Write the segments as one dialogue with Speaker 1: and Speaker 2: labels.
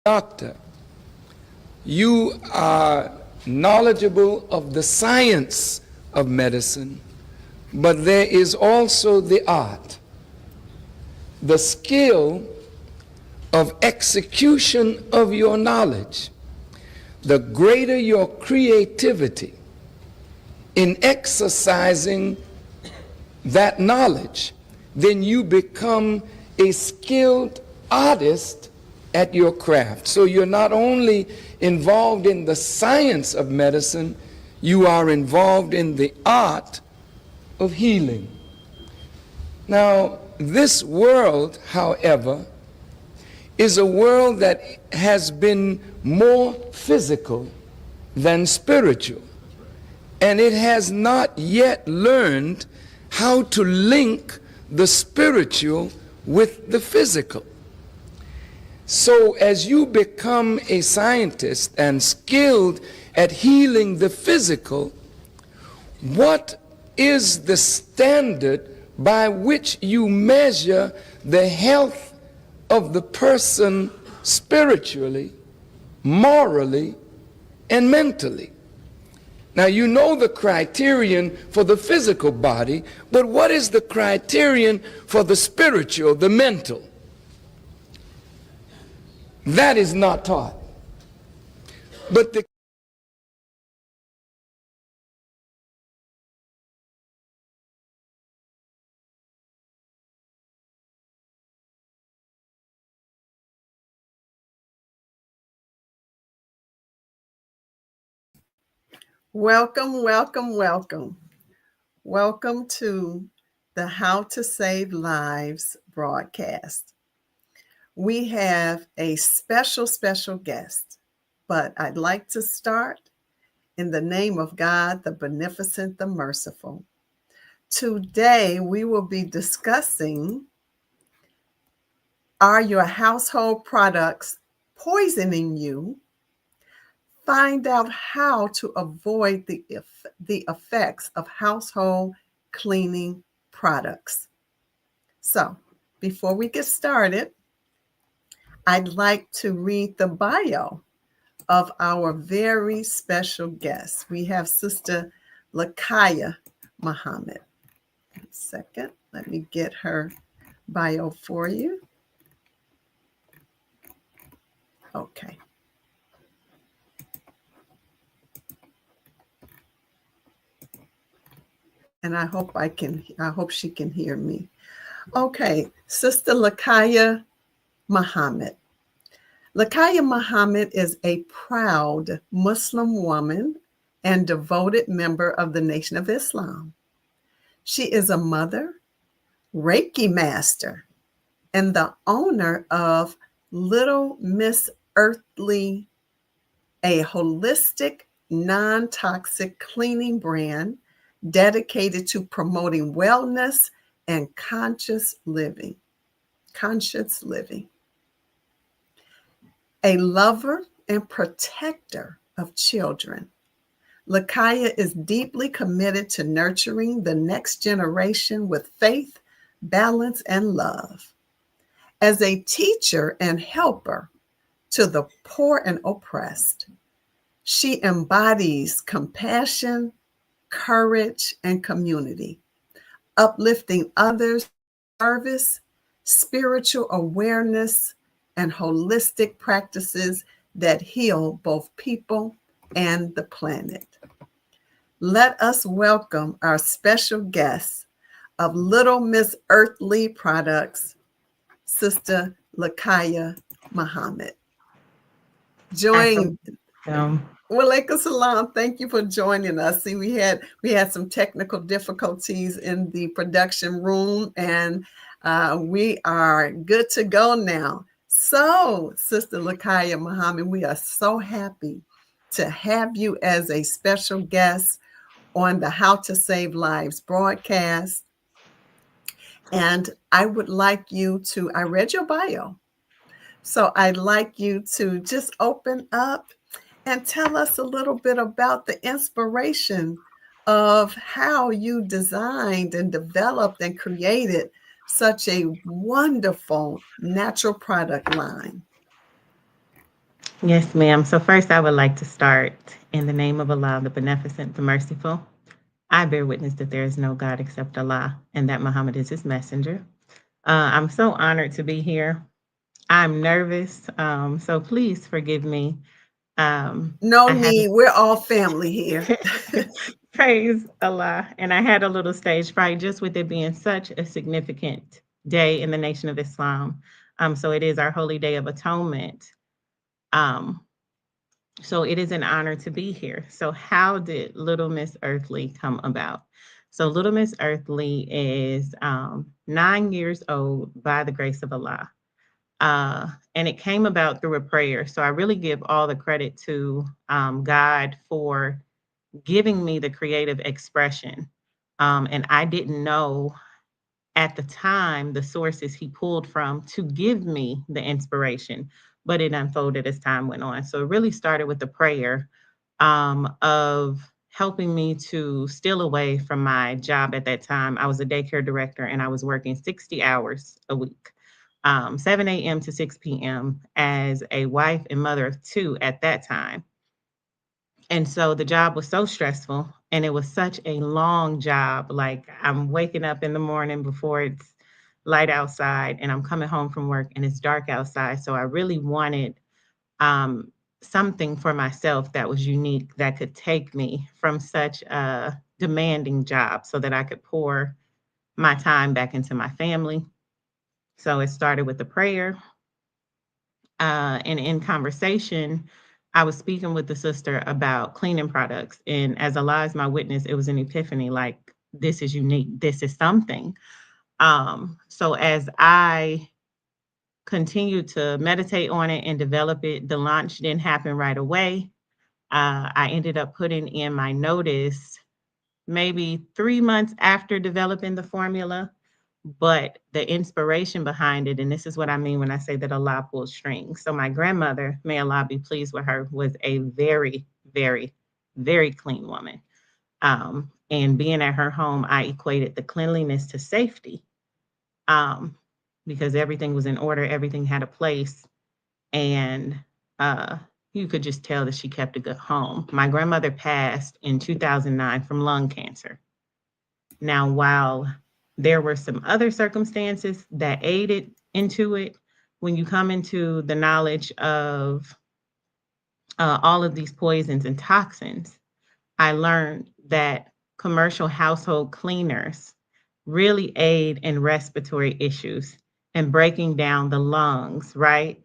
Speaker 1: doctor. You are knowledgeable of the science of medicine, but there is also the art, the skill of execution of your knowledge. The greater your creativity in exercising that knowledge, then you become a skilled artist at your craft. So you're not only involved in the science of medicine, you are involved in the art of healing. Now, this world, however, is a world that has been more physical than spiritual. And it has not yet learned how to link the spiritual with the physical. So as you become a scientist and skilled at healing the physical, what is the standard by which you measure the health of the person spiritually, morally, and mentally? Now, you know the criterion for the physical body, but what is the criterion for the spiritual, the mental? That is not taught. But the
Speaker 2: Welcome, welcome, welcome. Welcome to the How to Save Lives broadcast. We have a special guest, but I'd like to start in the name of God, the Beneficent, the Merciful. Today, we will be discussing, are your household products poisoning you? Find out how to avoid the effects of household cleaning products. So, before we get started, I'd like to read the bio of our very special guest. We have Sister Lakaya Muhammad. One second, let me get her bio for you. Okay. And I hope she can hear me. Okay, Sister Lakaya Muhammad. Lakaya Muhammad is a proud Muslim woman and devoted member of the Nation of Islam. She is a mother, Reiki master, and the owner of Little Miss Earthly, a holistic, non-toxic cleaning brand dedicated to promoting wellness and conscious living. A lover and protector of children, Lakaya is deeply committed to nurturing the next generation with faith, balance, and love. As a teacher and helper to the poor and oppressed, she embodies compassion, courage, and community, uplifting others, service, spiritual awareness, and holistic practices that heal both people and the planet. Let us welcome our special guest of Little Miss Earthly Products, Sister Lakaya Muhammad. Walaikum salam. Thank you for joining us. See, we had some technical difficulties in the production room, and we are good to go now. So, Sister Lakaya Muhammad, we are so happy to have you as a special guest on the How to Save Lives broadcast. And I would like you to, I read your bio, so I'd like you to just open up and tell us a little bit about the inspiration of how you designed and developed and created such a wonderful natural product line.
Speaker 3: Yes, ma'am. So first, I would like to start in the name of Allah, the Beneficent, the Merciful. I bear witness that there is no God except Allah and that Muhammad is his messenger. I'm so honored to be here. I'm nervous, so please forgive me.
Speaker 2: No
Speaker 3: I had
Speaker 2: need. We're all family here.
Speaker 3: praise Allah, and I had a little stage fright just with it being such a significant day in the Nation of Islam. So it is our holy day of atonement. Um, So it is an honor to be here. So how did Little Miss Earthly come about? So Little Miss Earthly is 9 years old by the grace of Allah. And it came about through a prayer. So I really give all the credit to God for giving me the creative expression. And I didn't know at the time the sources he pulled from to give me the inspiration, but it unfolded as time went on. So it really started with the prayer of helping me to steal away from my job at that time. I was a daycare director and I was working 60 hours a week, 7 a.m. to 6 p.m. as a wife and mother of two at that time. And so the job was so stressful and it was such a long job. Like I'm waking up in the morning before it's light outside and I'm coming home from work and it's dark outside. So I really wanted um, something for myself that was unique that could take me from such a demanding job so that I could pour my time back into my family. So it started with a prayer. And in conversation, I was speaking with the sister about cleaning products. And as Allah is my witness, it was an epiphany like, this is unique. This is something. So as I continued to meditate on it and develop it, the launch didn't happen right away. I ended up putting in my notice maybe 3 months after developing the formula. But the inspiration behind it, and this is what I mean when I say that Allah pulls strings. So my grandmother, may Allah be pleased with her, was a very, very, very clean woman. And being at her home, I equated the cleanliness to safety um, because everything was in order, everything had a place, and uh, you could just tell that she kept a good home. My grandmother passed in 2009 from lung cancer. Now, while there were some other circumstances that aided into it, when you come into the knowledge of all of these poisons and toxins, I learned that commercial household cleaners really aid in respiratory issues and breaking down the lungs, right?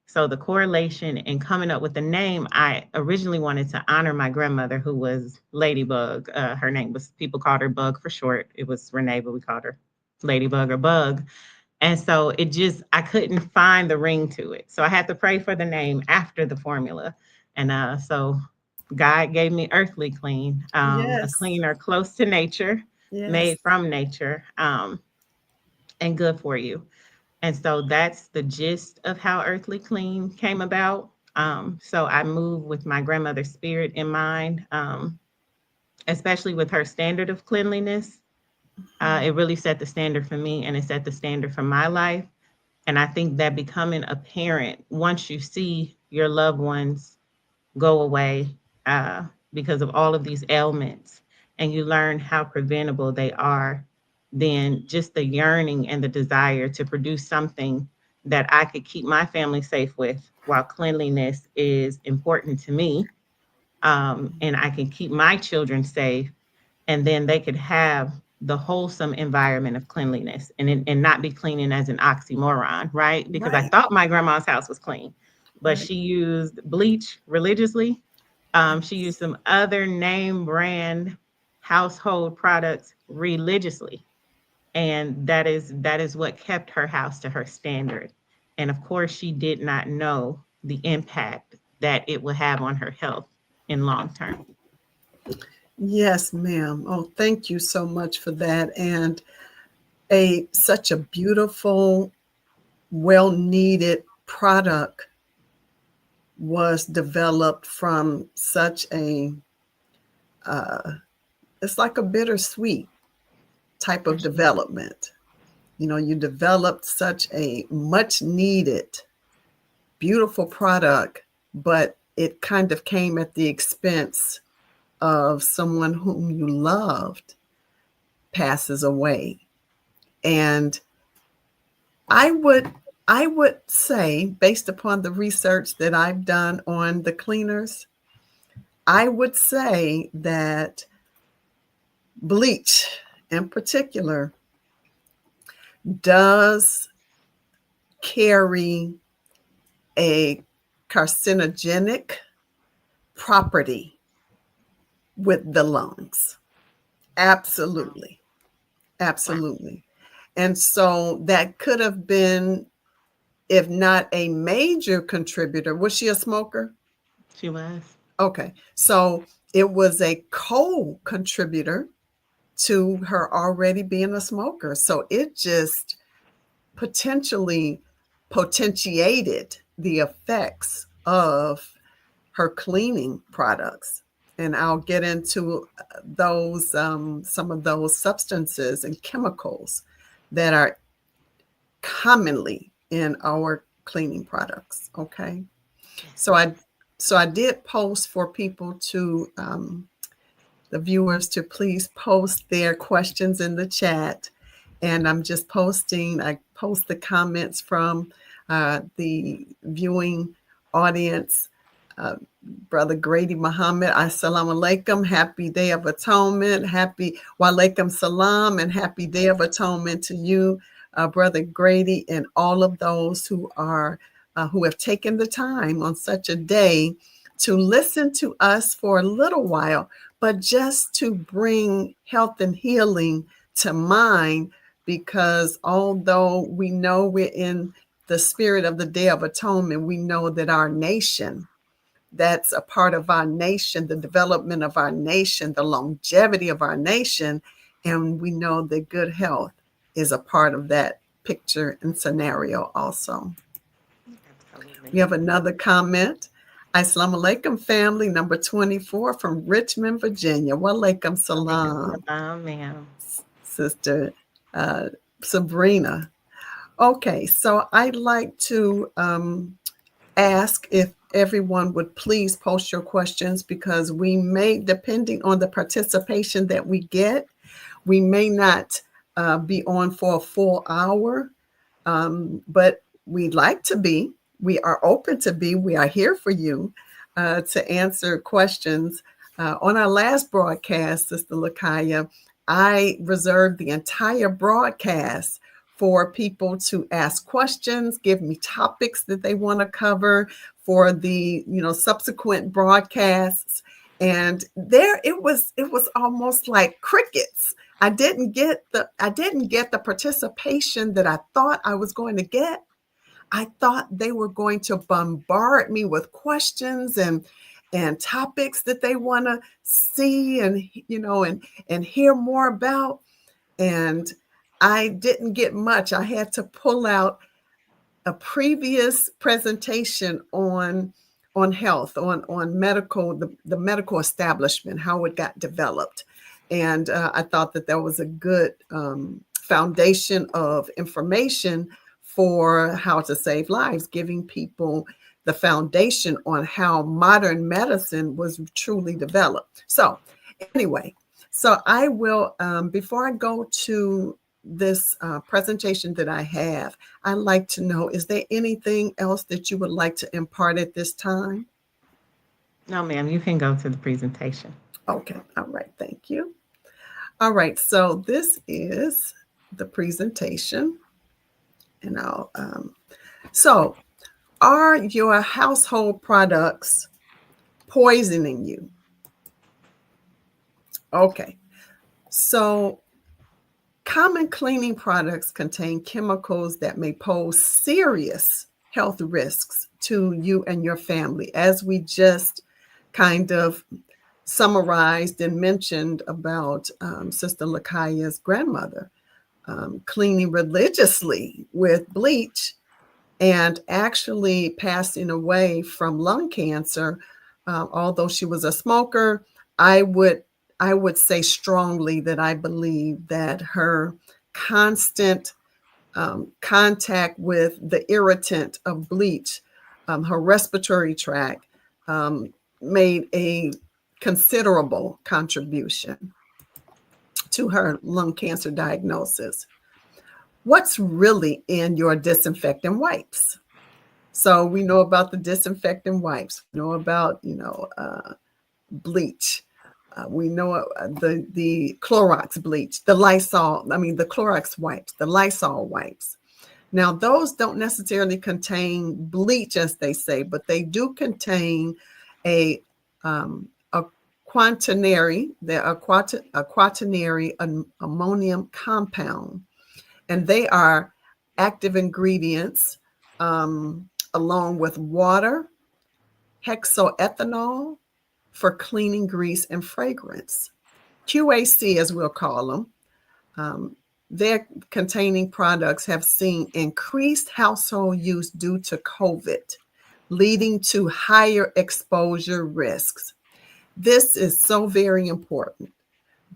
Speaker 3: So the correlation in coming up with the name, I originally wanted to honor my grandmother, who was Ladybug. Her name was, people called her Bug for short. It was Renee, but we called her Ladybug or Bug. And so it just, I couldn't find the ring to it. So I had to pray for the name after the formula. And so God gave me Earthly Clean, a
Speaker 2: Yes.
Speaker 3: cleaner close to nature,
Speaker 2: Yes.
Speaker 3: made from nature, and good for you. And so that's the gist of how Earthly Clean came about. So I moved with my grandmother's spirit in mind, especially with her standard of cleanliness. It really set the standard for me and it set the standard for my life. And I think that becoming a parent, once you see your loved ones go away uh, because of all of these ailments, and you learn how preventable they are, then just the yearning and the desire to produce something that I could keep my family safe with while cleanliness is important to me. And I can keep my children safe, and then they could have the wholesome environment of cleanliness and not be cleaning as an oxymoron, right? Because I
Speaker 2: Right.
Speaker 3: thought my grandma's house was clean, but
Speaker 2: Right.
Speaker 3: she used bleach religiously. She used some other name brand household products religiously. And that is what kept her house to her standard. And of course, she did not know the impact that it would have on her health in long term.
Speaker 2: Yes, ma'am. Oh, thank you so much for that. And a such a beautiful, well needed product was developed from such a uh, it's like a bittersweet type
Speaker 3: For
Speaker 2: of
Speaker 3: sure.
Speaker 2: development. You know, you developed such a much needed, beautiful product but it kind of came at the expense of someone whom you loved passes away. And I would say, based upon the research that I've done on the cleaners, I would say that bleach in particular does carry a carcinogenic property with the lungs. Absolutely. Absolutely. And so that could have been, if not a major contributor. Was she a smoker?
Speaker 3: She was.
Speaker 2: Okay. So it was a co-contributor to her already being a smoker. So it just potentially potentiated the effects of her cleaning products. And I'll get into those, some of those substances and chemicals that are commonly in our cleaning products. Okay. So I did post for people to, the viewers, to please post their questions in the chat. And I'm just I post the comments from the viewing audience. Brother Grady Muhammad, Assalamu alaikum, happy Day of Atonement, happy wa alaikum salam, and happy Day of Atonement to you, Brother Grady, and all of those who are who have taken the time on such a day to listen to us for a little while, but just to bring health and healing to mind, because although we know we're in the spirit of the Day of Atonement, we know that our nation, that's a part of our nation, the development of our nation, the longevity of our nation, and we know that good health is a part of that picture and scenario also.
Speaker 3: Absolutely.
Speaker 2: We have another comment. Assalamu alaikum, family, number 24 from Richmond, Virginia. Wa alaikum salam,
Speaker 3: Ma'am.
Speaker 2: Sister Sabrina. Okay, so I'd like to ask if everyone would please post your questions, because we may, depending on the participation that we get, we may not be on for a full hour, but we'd like to be. We are open to be. We are here for you to answer questions. On our last broadcast, Sister Lakaya, I reserved the entire broadcast for people to ask questions, give me topics that they want to cover for the subsequent broadcasts. And there it was almost like crickets. I didn't get the participation that I thought I was going to get. I thought they were going to bombard me with questions and topics that they want to see and hear more about. And I didn't get much. I had to pull out a previous presentation on health, on medical, the medical establishment, how it got developed. And I thought that was a good foundation of information for how to save lives, giving people the foundation on how modern medicine was truly developed. So anyway, so I will, before I go to this presentation that I have, I'd like to know, is there anything else that you would like to impart at this time?
Speaker 3: No, ma'am, you can go to the presentation.
Speaker 2: Okay, all right, thank you. All right, so this is the presentation. And so are your household products poisoning you? Okay, so common cleaning products contain chemicals that may pose serious health risks to you and your family, as we just kind of summarized and mentioned about Sister Lakaya's grandmother. Cleaning religiously with bleach and actually passing away from lung cancer. Although she was a smoker, I would say strongly that I believe that her constant contact with the irritant of bleach her respiratory tract, made a considerable contribution to her lung cancer diagnosis. What's really in your disinfectant wipes? So we know about the disinfectant wipes. We know about, bleach. We know the Clorox bleach, the Clorox wipes, the Lysol wipes. Now, those don't necessarily contain bleach, as they say, but they do contain a quaternary ammonium compound, and they are active ingredients along with water, hexoethanol for cleaning, grease, and fragrance. QAC, as we'll call them, their containing products have seen increased household use due to COVID, leading to higher exposure risks. This is so very important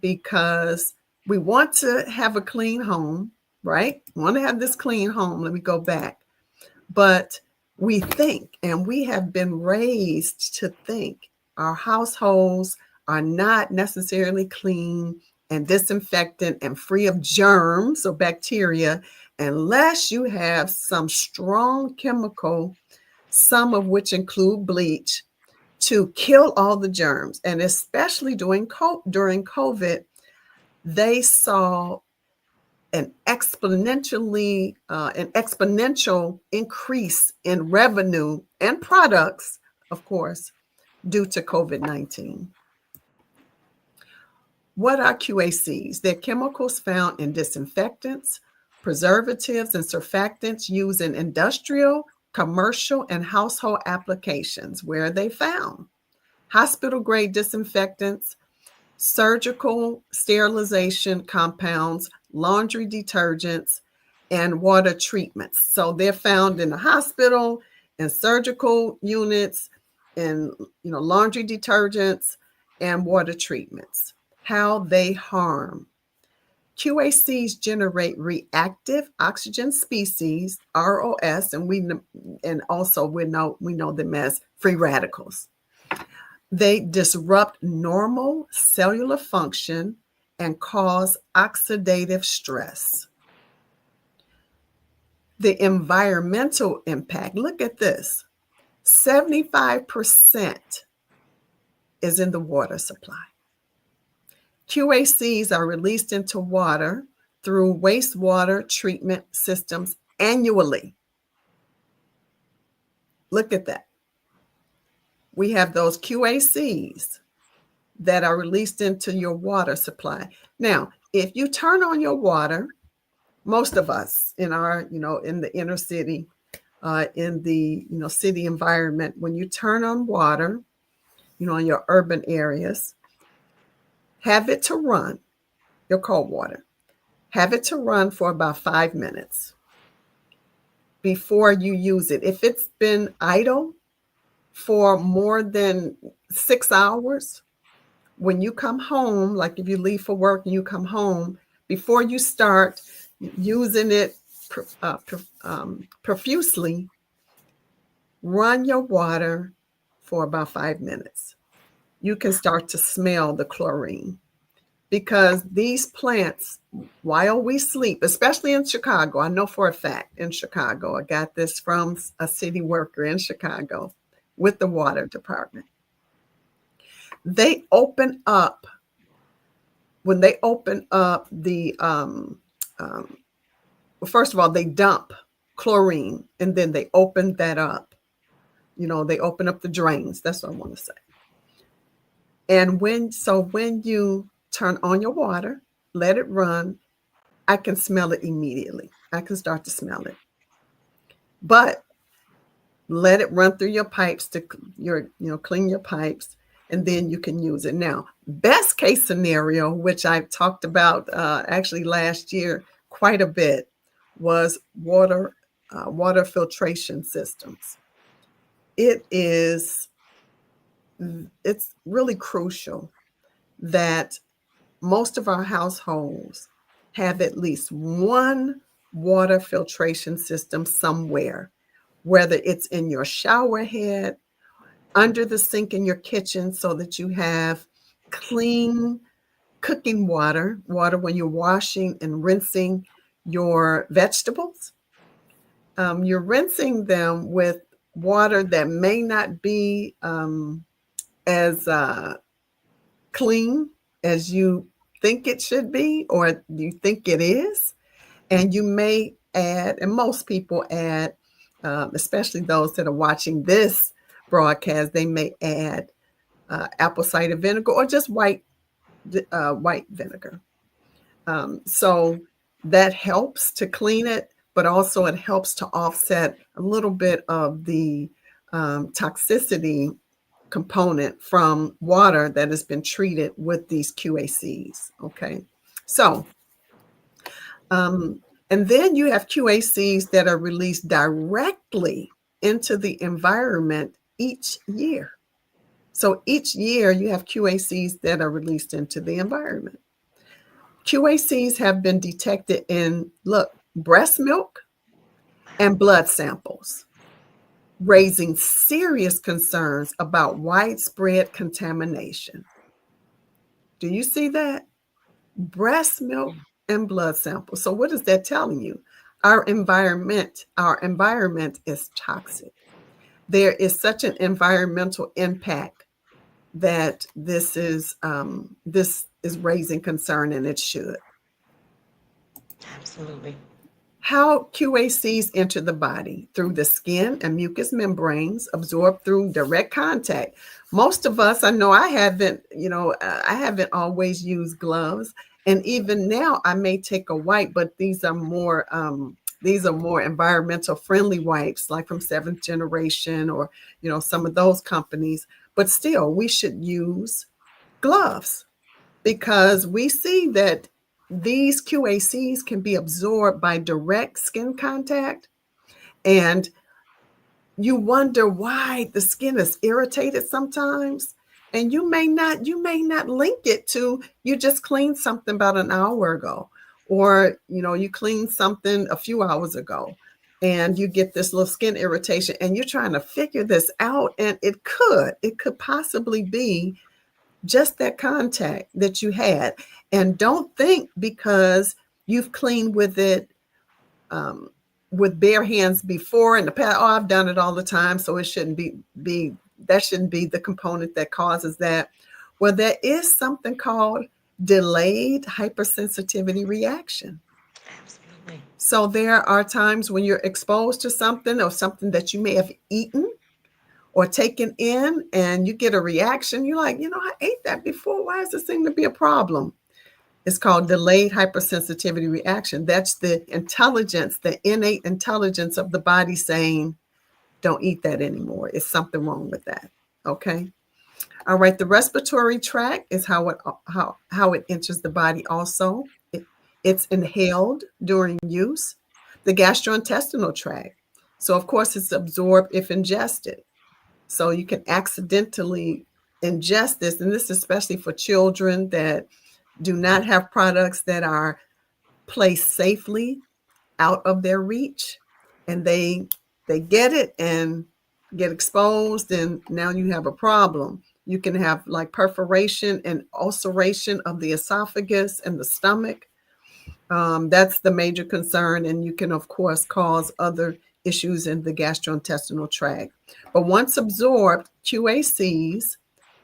Speaker 2: because we want to have a clean home, right? We want to have this clean home. Let me go back. But we think, and we have been raised to think, our households are not necessarily clean and disinfectant and free of germs or bacteria unless you have some strong chemical, some of which include bleach, to kill all the germs. And especially during COVID, they saw an exponential increase in revenue and products, of course, due to COVID-19. What are QACs? They're chemicals found in disinfectants, preservatives, and surfactants used in industrial, commercial, and household applications. Where are they found? Hospital-grade disinfectants, surgical sterilization compounds, laundry detergents, and water treatments. So they're found in the hospital, in surgical units, in laundry detergents, and water treatments. How they harm. QACs generate reactive oxygen species, ROS, and we know them as free radicals. They disrupt normal cellular function and cause oxidative stress. The environmental impact, look at this, 75% is in the water supply. QACs are released into water through wastewater treatment systems annually. Look at that. We have those QACs that are released into your water supply. Now, if you turn on your water, most of us in our, in the inner city, in the, city environment, when you turn on water, in your urban areas, have it to run, your cold water, have it to run for about 5 minutes before you use it. If it's been idle for more than 6 hours, when you come home, like if you leave for work and you come home, before you start using it profusely, run your water for about 5 minutes. You can start to smell the chlorine, because these plants, while we sleep, especially in Chicago, I know for a fact in Chicago, I got this from a city worker in Chicago with the water department. They open up, when they open up the, first of all, they dump chlorine and then they open that up. They open up the drains. That's what I want to say. And when you turn on your water, let it run, I can smell it immediately. I can start to smell it. But let it run through your pipes to clean your pipes, and then you can use it. Now, best case scenario, which I talked about actually last year quite a bit, was water filtration systems. It's really crucial that most of our households have at least one water filtration system somewhere. whether it's in your shower head, under the sink in your kitchen, so that you have clean cooking water when you're washing and rinsing your vegetables. You're rinsing them with water that may not be as clean as you think it should be or you think it is. And you may add, and most people add, especially those that are watching this broadcast, they may add apple cider vinegar or just white vinegar. So that helps to clean it, but also it helps to offset a little bit of the toxicity component from water that has been treated with these QACs. Okay, so and then you have QACs that are released directly into the environment each year. So each year you have QACs that are released into the environment. QACs have been detected in, breast milk and blood samples, raising serious concerns about widespread contamination. Do you see that? Breast milk and blood samples. So what is that telling you? Our environment is toxic. There is such an environmental impact that this is raising concern, and it should.
Speaker 3: Absolutely.
Speaker 2: How QACs enter the body: through the skin and mucous membranes, absorbed through direct contact. Most of us, I know I haven't always used gloves. And even now I may take a wipe, but these are more environmental friendly wipes, like from Seventh Generation or, some of those companies. But still, we should use gloves because we see that these QACs can be absorbed by direct skin contact. And you wonder why the skin is irritated sometimes. And you may not link it to, you just cleaned something about an hour ago, or, you cleaned something a few hours ago and you get this little skin irritation and you're trying to figure this out. And it could possibly be just that contact that you had. And don't think because you've cleaned with it with bare hands before in the past, I've done it all the time, so it shouldn't be that shouldn't be the component that causes that. Well, there is something called delayed hypersensitivity reaction.
Speaker 3: Absolutely.
Speaker 2: So there are times when you're exposed to something or something that you may have eaten or taken in, and you get a reaction. You're like, I ate that before. Why does this seem to be a problem? It's called delayed hypersensitivity reaction. That's the intelligence, the innate intelligence of the body saying, don't eat that anymore. It's something wrong with that. Okay. All right. The respiratory tract is how it enters the body also. It's inhaled during use. The gastrointestinal tract. So, of course, it's absorbed if ingested. So you can accidentally ingest this. And this is especially for children that do not have products that are placed safely out of their reach, and they get it and get exposed, and now you have a problem. You can have like perforation and ulceration of the esophagus and the stomach. That's the major concern, and you can of course cause other issues in the gastrointestinal tract. But once absorbed, QACs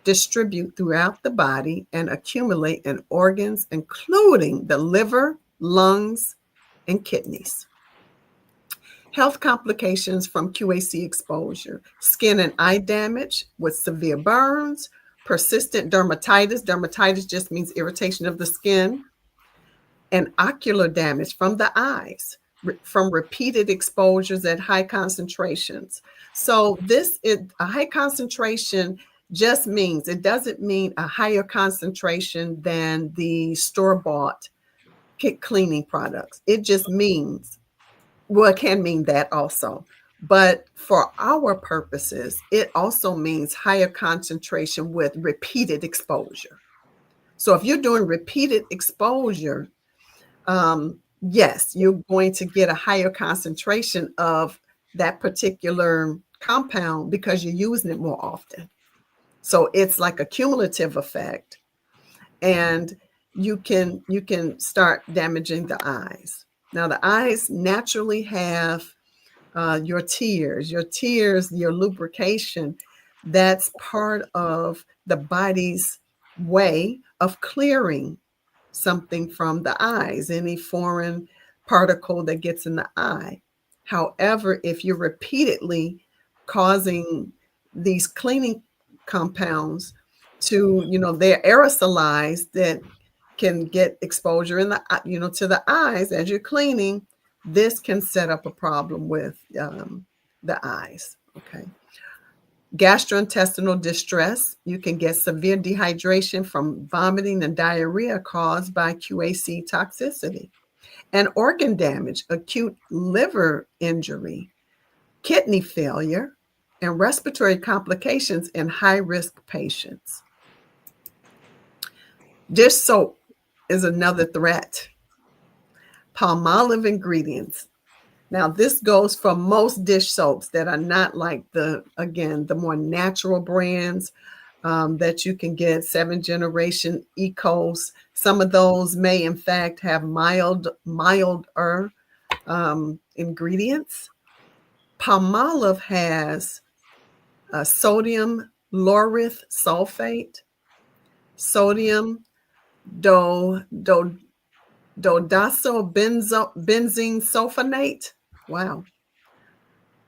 Speaker 2: distribute throughout the body and accumulate in organs, including the liver, lungs, and kidneys. Health complications from QAC exposure: skin and eye damage with severe burns, persistent dermatitis. Dermatitis just means irritation of the skin, and ocular damage from the eyes from repeated exposures at high concentrations. So this is a high concentration. Just means, it doesn't mean a higher concentration than the store-bought cleaning products. It just means, well, it can mean that also. But for our purposes, it also means higher concentration with repeated exposure. So if you're doing repeated exposure, yes, you're going to get a higher concentration of that particular compound because you're using it more often. So it's like a cumulative effect, and you can start damaging the eyes. Now, the eyes naturally have your tears, your lubrication. That's part of the body's way of clearing something from the eyes, any foreign particle that gets in the eye. However, if you're repeatedly causing these cleaning compounds to, they're aerosolized, that can get exposure in the, to the eyes as you're cleaning, this can set up a problem with the eyes. Okay. Gastrointestinal distress. You can get severe dehydration from vomiting and diarrhea caused by QAC toxicity. And organ damage, acute liver injury, kidney failure, and respiratory complications in high-risk patients. Dish soap is another threat. Palmolive ingredients. Now, this goes for most dish soaps that are not like the more natural brands that you can get, 7th generation Ecos. Some of those may, in fact, have milder ingredients. Palmolive has sodium laureth sulfate, sodium dodasylbenzene sulfonate. Wow.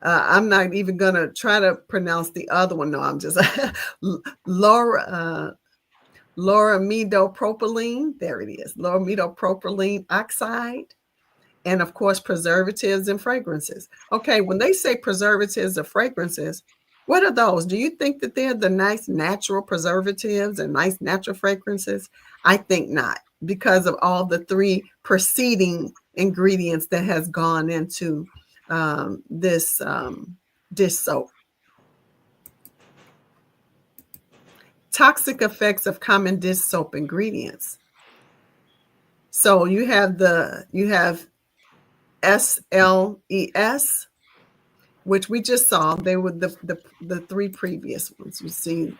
Speaker 2: I'm not even going to try to pronounce the other one. No, I'm just lauramidopropylene. There it is. Lauramidopropylene oxide. And of course, preservatives and fragrances. Okay, when they say preservatives or fragrances, what are those? Do you think that they're the nice natural preservatives and nice natural fragrances? I think not, because of all the 3 preceding ingredients that has gone into this dish soap. Toxic effects of common dish soap ingredients. So you have SLES, which we just saw. They were the 3 previous ones. You see,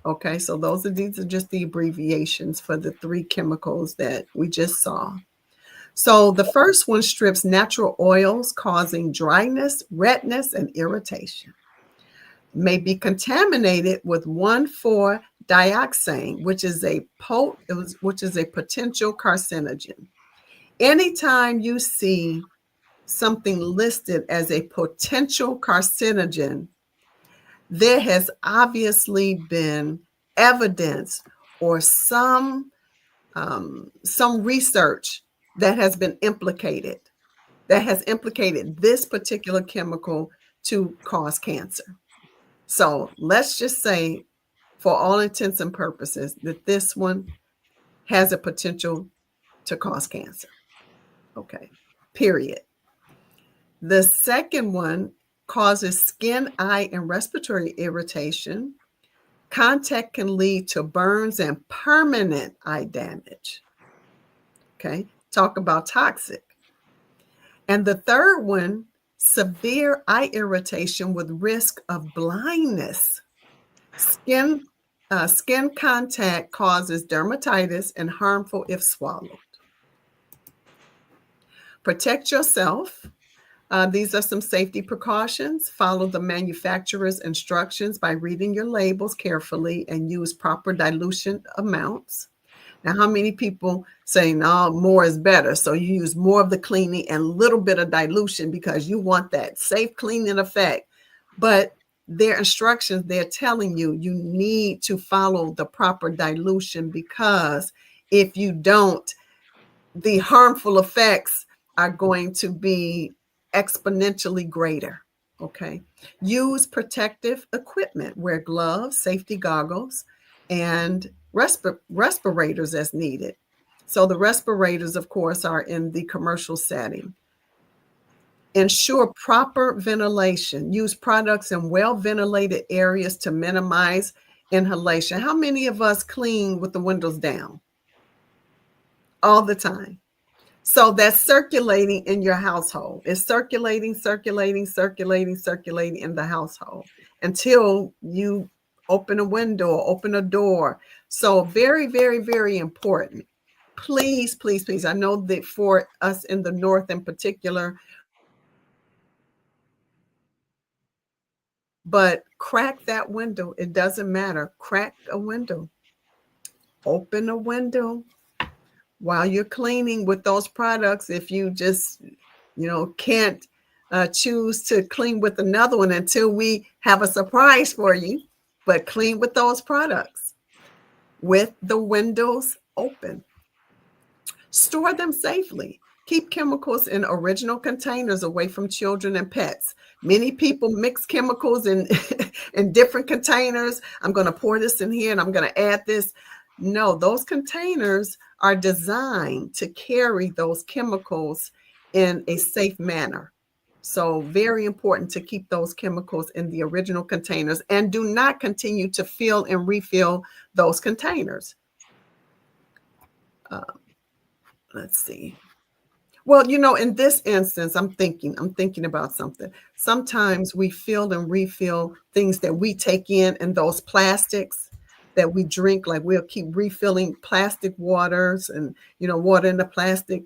Speaker 2: okay, so these are just the abbreviations for the 3 chemicals that we just saw. So the first one strips natural oils, causing dryness, redness, and irritation. May be contaminated with 1,4-dioxane, which is a potential carcinogen. Anytime you see something listed as a potential carcinogen, there has obviously been evidence or some research that has been implicated, that has implicated this particular chemical to cause cancer. So let's just say, for all intents and purposes, that this one has a potential to cause cancer. Okay, period. The second one causes skin, eye, and respiratory irritation. Contact can lead to burns and permanent eye damage. Okay, talk about toxic. And the third one, severe eye irritation with risk of blindness. Skin contact causes dermatitis and harmful if swallowed. Protect yourself. These are some safety precautions. Follow the manufacturer's instructions by reading your labels carefully and use proper dilution amounts. Now, how many people say, no, more is better? So you use more of the cleaning and a little bit of dilution because you want that safe cleaning effect. But their instructions, they're telling you, you need to follow the proper dilution, because if you don't, the harmful effects are going to be exponentially greater. Okay. Use protective equipment. Wear gloves, safety goggles, and respirators as needed. So the respirators, of course, are in the commercial setting. Ensure proper ventilation. Use products in well-ventilated areas to minimize inhalation. How many of us clean with the windows down? All the time. So that's circulating in your household. It's circulating, circulating, circulating, circulating in the household until you open a window or open a door. So very, very, very important. Please, please, please. I know that for us in the North in particular, but crack that window. It doesn't matter. Crack a window. Open a window while you're cleaning with those products. If you just, can't choose to clean with another one until we have a surprise for you, but clean with those products with the windows open. Store them safely. Keep chemicals in original containers away from children and pets. Many people mix chemicals in in different containers. I'm going to pour this in here and I'm going to add this. No, those containers are designed to carry those chemicals in a safe manner. So very important to keep those chemicals in the original containers, and do not continue to fill and refill those containers. Let's see. Well, in this instance, I'm thinking about something. Sometimes we fill and refill things that we take in those plastics that we drink. Like we'll keep refilling plastic waters and, water in the plastic,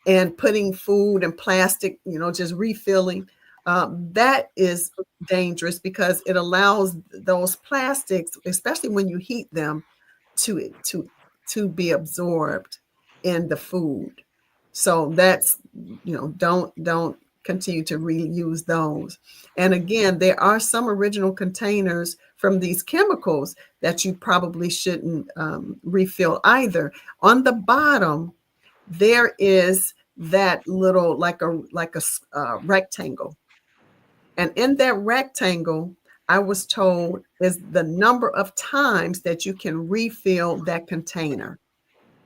Speaker 2: and putting food in plastic, just refilling. That is dangerous because it allows those plastics, especially when you heat them, to be absorbed in the food. So that's, don't continue to reuse those. And again, there are some original containers from these chemicals that you probably shouldn't refill either. On the bottom, there is that little, like a rectangle. And in that rectangle, I was told, is the number of times that you can refill that container.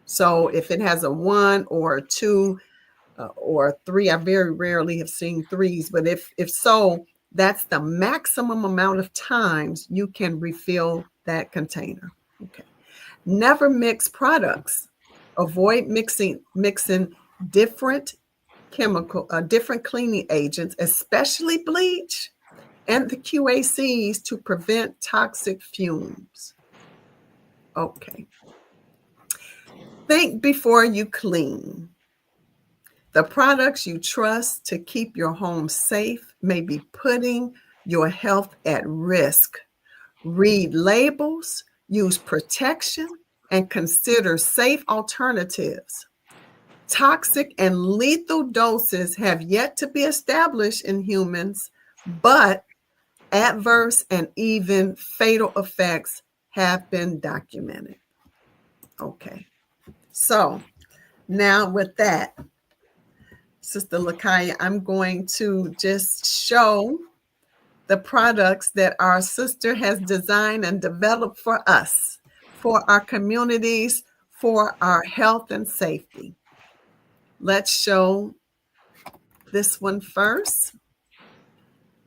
Speaker 2: So if it has a 1 or a 2 or a 3, I very rarely have seen 3s, but if so, that's the maximum amount of times you can refill that container. Okay. Never mix products. Avoid mixing different different cleaning agents, especially bleach and the QACs, to prevent toxic fumes. Okay. Think before you clean. The products you trust to keep your home safe may be putting your health at risk. Read labels, use protection, and consider safe alternatives. Toxic and lethal doses have yet to be established in humans, but adverse and even fatal effects have been documented. Okay. So now with that, Sister Lakaya, I'm going to just show the products that our sister has designed and developed for us, for our communities, for our health and safety. Let's show this one first.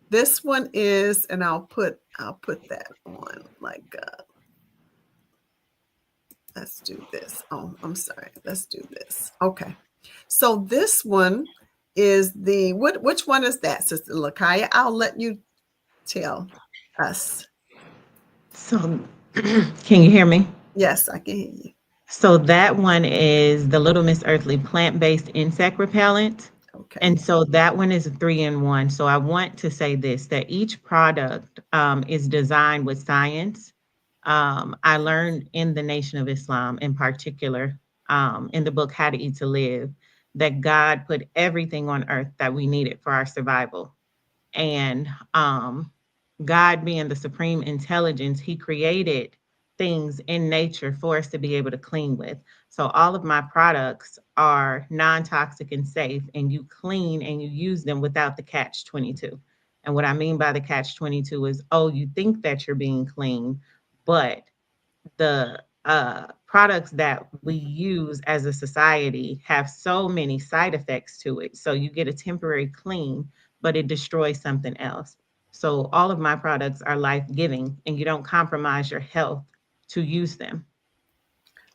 Speaker 2: This one is, and I'll put that on like let's do this. Oh, I'm sorry. Let's do this. Okay. So this one is which one is that, Sister Lakaya? I'll let you tell us.
Speaker 3: So can you hear me?
Speaker 2: Yes, I can hear you.
Speaker 3: So that one is the Little Miss Earthly plant-based insect repellent.
Speaker 2: Okay.
Speaker 3: And so that one is a 3-in-1. So I want to say this, that each product is designed with science. I learned in the Nation of Islam in particular, in the book, How to Eat to Live, that God put everything on earth that we needed for our survival. And God being the supreme intelligence, he created things in nature for us to be able to clean with. So all of my products are non-toxic and safe, and you clean and you use them without the catch-22. And what I mean by the catch-22 is, you think that you're being clean, but the products that we use as a society have so many side effects to it. So you get a temporary clean, but it destroys something else. So all of my products are life-giving, and you don't compromise your health to use them.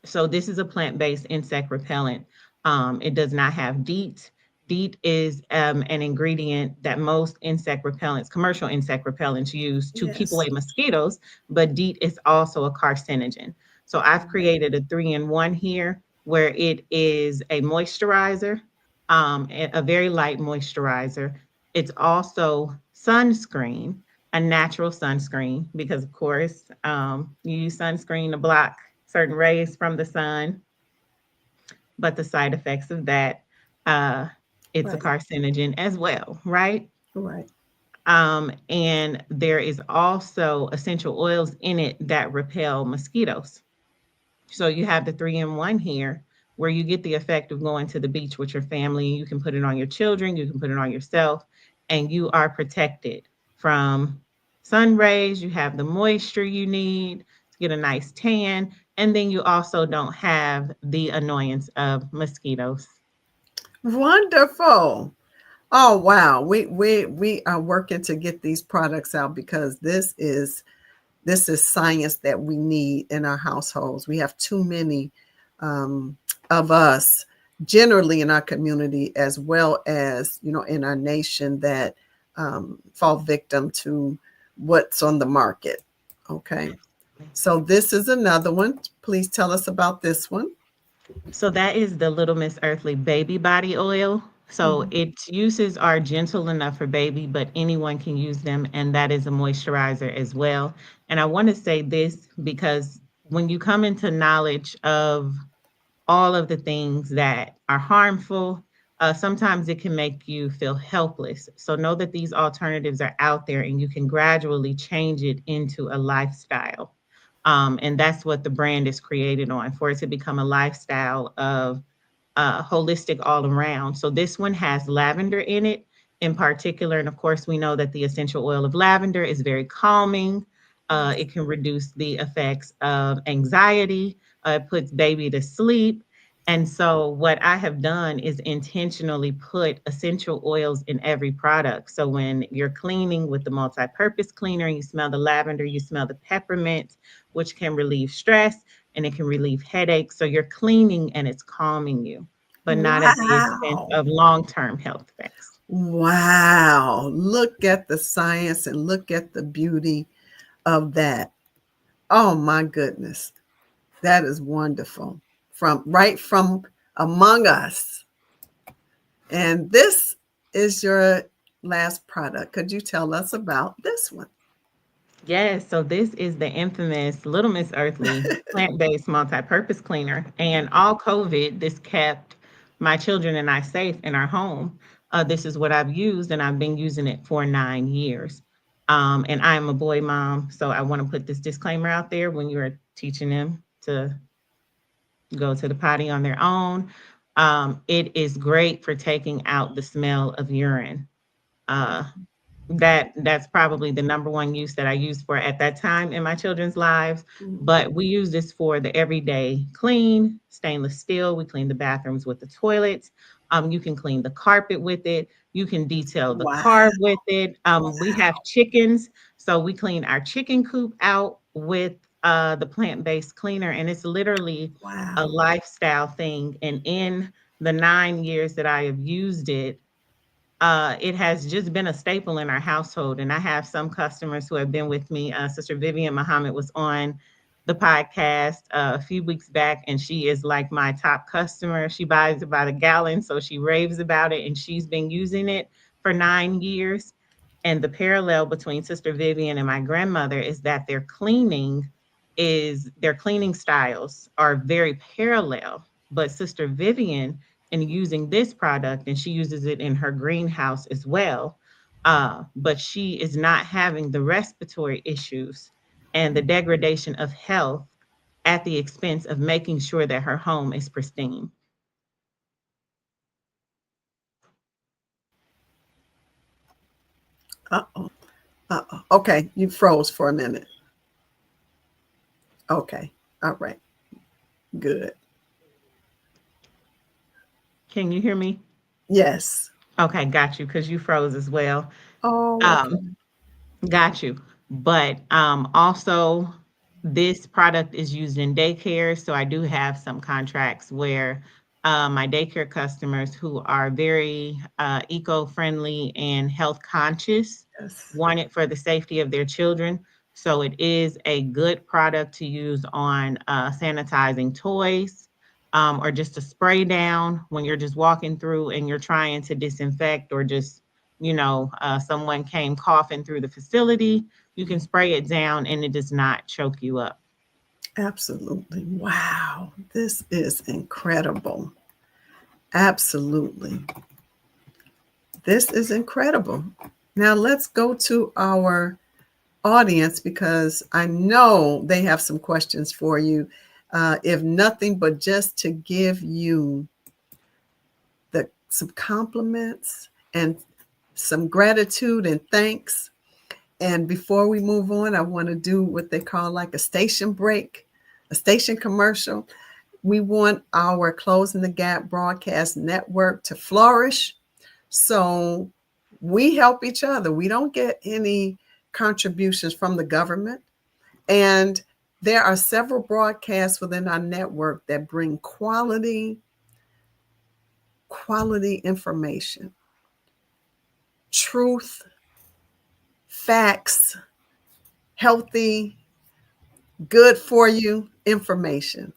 Speaker 3: So this is a plant-based insect repellent. It does not have DEET. DEET is an ingredient that most insect repellents, commercial insect repellents, use to keep
Speaker 2: Yes.
Speaker 3: away mosquitoes, but DEET is also a carcinogen. So I've created a 3-in-1 here where it is a moisturizer, a very light moisturizer. It's also sunscreen, a natural sunscreen, because of course, you use sunscreen to block certain rays from the sun, but the side effects of that, uh, it's a
Speaker 2: Right.
Speaker 3: carcinogen as well, right?
Speaker 2: Right.
Speaker 3: And there is also essential oils in it that repel mosquitoes. So you have the 3-in-1 here where you get the effect of going to the beach with your family. You can put it on your children, you can put it on yourself, and you are protected from sun rays. You have the moisture you need to get a nice tan. And then you also don't have the annoyance of mosquitoes.
Speaker 2: Wonderful. Oh wow. We are working to get these products out because this is science that we need in our households. We have too many of us generally in our community as well as, you know, in our nation that fall victim to what's on the market. Okay. So this is another one. Please tell us about this one.
Speaker 3: So that is the Little Miss Earthly baby body oil. So
Speaker 2: Mhm.
Speaker 3: its uses are gentle enough for baby, but anyone can use them. And that is a moisturizer as well. And I want to say this because when you come into knowledge of all of the things that are harmful, sometimes it can make you feel helpless. So know that these alternatives are out there and you can gradually change it into a lifestyle. And that's what the brand is created on, for it to become a lifestyle of holistic all around. So this one has lavender in it in particular. And of course, we know that the essential oil of lavender is very calming. It can reduce the effects of anxiety. It puts baby to sleep. And so, what I have done is intentionally put essential oils in every product. So, when you're cleaning with the multi purpose cleaner, you smell the lavender, you smell the peppermint, which can relieve stress and it can relieve headaches. So, you're cleaning and it's calming you, but not at the expense
Speaker 2: Wow.
Speaker 3: of long term health effects.
Speaker 2: Wow. Look at the science and look at the beauty of that. Oh my goodness. That is wonderful. From right from among us. And this is your last product. Could you tell us about this one?
Speaker 3: Yes, so this is the infamous Little Miss Earthly plant-based multi-purpose cleaner. And all COVID, this kept my children and I safe in our home. This is what I've used, and I've been using it for 9 years. And I am a boy mom, so I want to put this disclaimer out there when you're teaching them to go to the potty on their own. It is great for taking out the smell of urine. Uh, that's probably the number one use that I used for at that time in my children's lives. But we use this for the everyday clean, stainless steel. We clean the bathrooms with the toilets. You can clean the carpet with it. You can detail the
Speaker 2: Wow.
Speaker 3: car with it. We have chickens, so we clean our chicken coop out with the plant-based cleaner, and it's literally a
Speaker 2: Wow.
Speaker 3: lifestyle thing. And in the 9 years that I have used it, it has just been a staple in our household. And I have some customers who have been with me. Sister Vivian Muhammad was on the podcast a few weeks back, and she is like my top customer. She buys it by the gallon, so she raves about it, and she's been using it for 9 years. And the parallel between Sister Vivian and my grandmother is that their cleaning styles are very parallel. But Sister Vivian, in using this product, and she uses it in her greenhouse as well, but she is not having the respiratory issues and the degradation of health at the expense of making sure that her home is pristine.
Speaker 2: Uh-oh. Uh-oh. Okay, you froze for a minute. Okay. All right. Good.
Speaker 3: Can you hear me?
Speaker 2: Yes.
Speaker 3: Okay, got you, because you froze as well.
Speaker 2: Oh, okay.
Speaker 3: Um, got you. But also, this product is used in daycare. So I do have some contracts where my daycare customers who are very eco-friendly and health conscious
Speaker 2: Yes.
Speaker 3: want it for the safety of their children. So it is a good product to use on sanitizing toys, or just a spray down when you're just walking through and you're trying to disinfect, or just, someone came coughing through the facility. You can spray it down and it does not choke you up.
Speaker 2: Absolutely. Wow. This is incredible. Absolutely. This is incredible. Now let's go to our audience because I know they have some questions for you. If nothing but just to give you some compliments and some gratitude and thanks. And before we move on, I want to do what they call like a station break, a station commercial. We want our Closing the Gap broadcast network to flourish. So we help each other. We don't get any contributions from the government. And there are several broadcasts within our network that bring quality information, truth, facts, healthy, good for you information.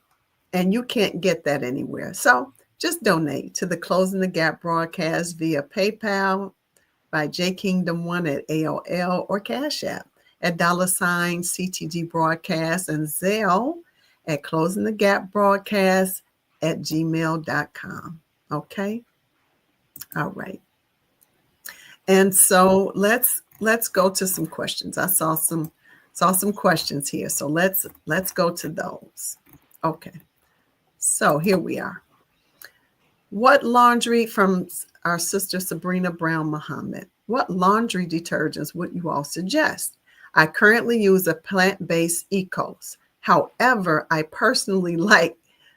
Speaker 2: And you can't get that anywhere. So just donate to the Closing the Gap broadcast via PayPal by JKingdom1 at AOL or Cash App at $ CTG broadcast and Zelle at Closing the Gap broadcast at gmail.com. Okay. All right. And so let's go to some questions. I saw some questions here. So let's go to those. Okay. So here we are. What laundry, from our sister Sabrina Brown Muhammad, what laundry detergents would you all suggest? I currently use a plant-based Ecos. However, I personally like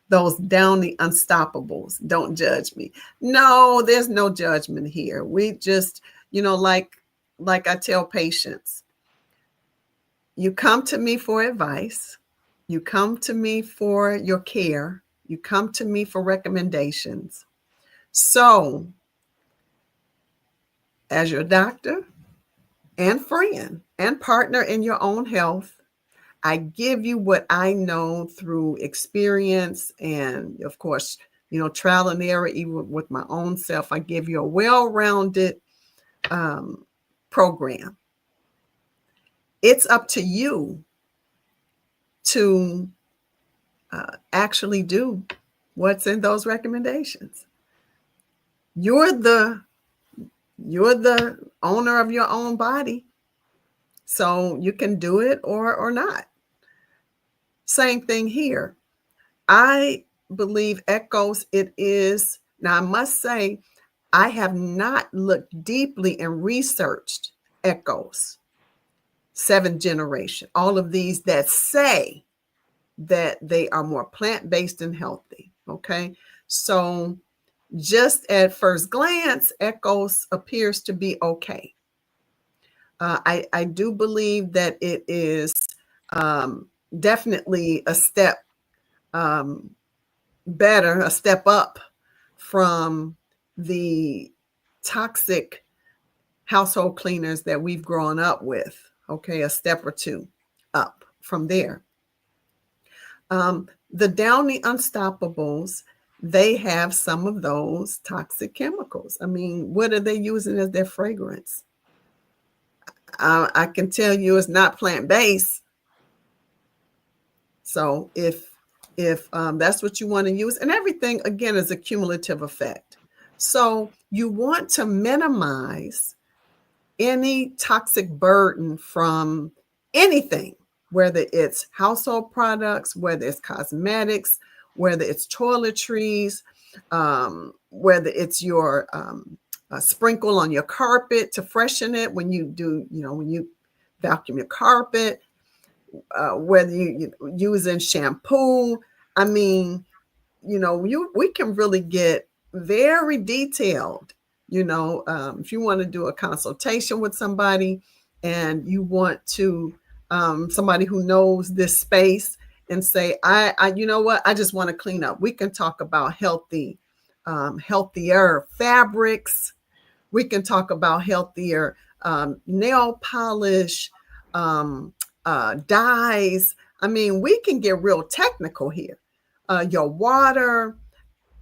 Speaker 2: those Downy Unstoppables. Don't judge me. No, there's no judgment here. We just, like I tell patients, you come to me for advice. You come to me for your care. You come to me for recommendations. So, as your doctor and friend and partner in your own health, I give you what I know through experience and, of course, trial and error, even with my own self. I give you a well-rounded program. It's up to you to actually do what's in those recommendations. You're the owner of your own body, so you can do it or not. Same thing here. I believe Ecos, it is, now I must say, I have not looked deeply and researched Ecos, 7th generation, all of these that say that they are more plant-based and healthy. Okay. So just at first glance, Ecos appears to be okay. I do believe that it is definitely a step better, a step up from the toxic household cleaners that we've grown up with. Okay, a step or two up from there. The Downy Unstoppables, they have some of those toxic chemicals. I mean, what are they using as their fragrance? I can tell you it's not plant-based. So if that's what you want to use, and everything again is a cumulative effect. So you want to minimize any toxic burden from anything, whether it's household products, whether it's cosmetics, whether it's toiletries, whether it's your sprinkle on your carpet to freshen it when you do, when you vacuum your carpet, whether you using shampoo. I mean, we can really get very detailed. If you want to do a consultation with somebody and you want to, somebody who knows this space and say, you know what, I just want to clean up. We can talk about healthier fabrics. We can talk about healthier nail polish, dyes. I mean, we can get real technical here. Your water,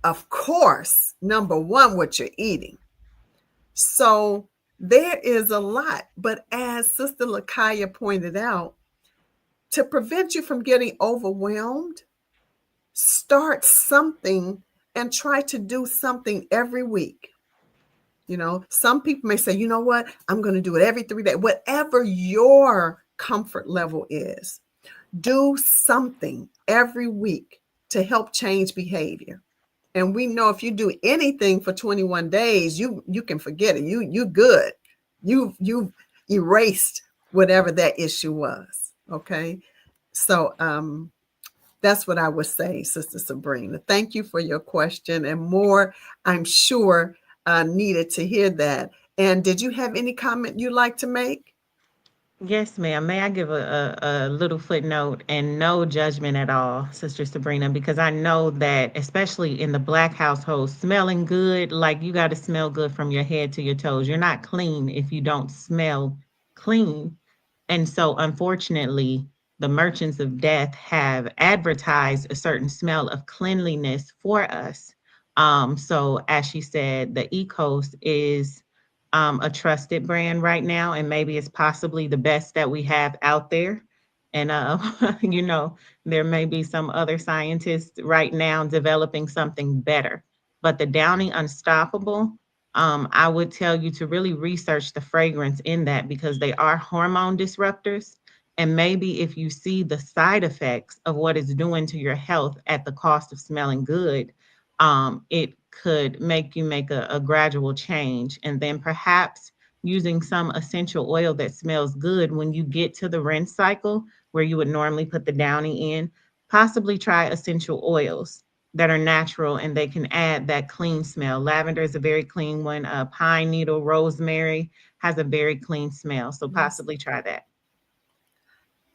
Speaker 2: of course, number one, what you're eating. So there is a lot. But as Sister Lakaya pointed out, to prevent you from getting overwhelmed, start something and try to do something every week. You know, some people may say, you know what, I'm going to do it every 3 days. Whatever your comfort level is, do something every week to help change behavior. And we know if you do anything for 21 days, you can forget it. You good. You've erased whatever that issue was. Okay. So that's what I would say, Sister Sabrina. Thank you for your question, and more, I'm sure, needed to hear that. And did you have any comment you'd like to make?
Speaker 3: Yes, ma'am. May I give a little footnote, and no judgment at all, Sister Sabrina, because I know that, especially in the Black household, smelling good, like you got to smell good from your head to your toes. You're not clean if you don't smell clean. And so, unfortunately, the merchants of death have advertised a certain smell of cleanliness for us. So, as she said, the ECOS is a trusted brand right now, and maybe it's possibly the best that we have out there. And you know, there may be some other scientists right now developing something better. But the Downy Unstoppable, I would tell you to really research the fragrance in that, because they are hormone disruptors. And maybe if you see the side effects of what it's doing to your health at the cost of smelling good, it could make you make a gradual change. And then perhaps using some essential oil that smells good when you get to the rinse cycle where you would normally put the Downy in, possibly try essential oils that are natural and they can add that clean smell. Lavender is a very clean one. Pine needle, rosemary has a very clean smell. So possibly try that.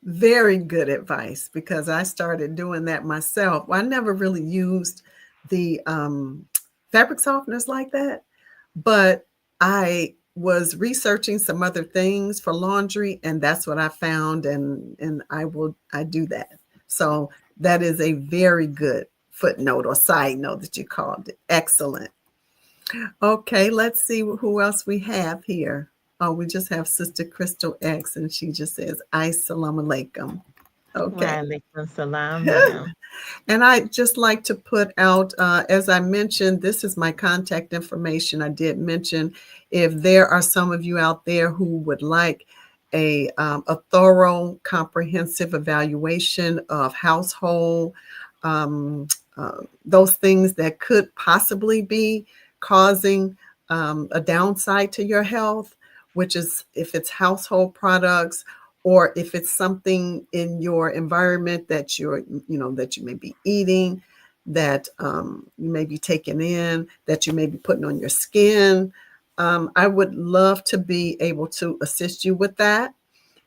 Speaker 2: Very good advice, because I started doing that myself. I never really used the fabric softeners like that, but I was researching some other things for laundry, and that's what I found, and I do that. So that is a very good footnote or side note that you called it. Excellent. Okay, let's see who else we have here. Oh, we just have Sister Crystal X, and she just says, Assalamu alaikum. Okay.
Speaker 3: Walaikum salam, ma'am.
Speaker 2: And I just like to put out, as I mentioned, this is my contact information. I did mention if there are some of you out there who would like a thorough, comprehensive evaluation of household, those things that could possibly be causing a downside to your health, which is if it's household products, or if it's something in your environment that that you may be eating, that you may be taking in, that you may be putting on your skin. I would love to be able to assist you with that.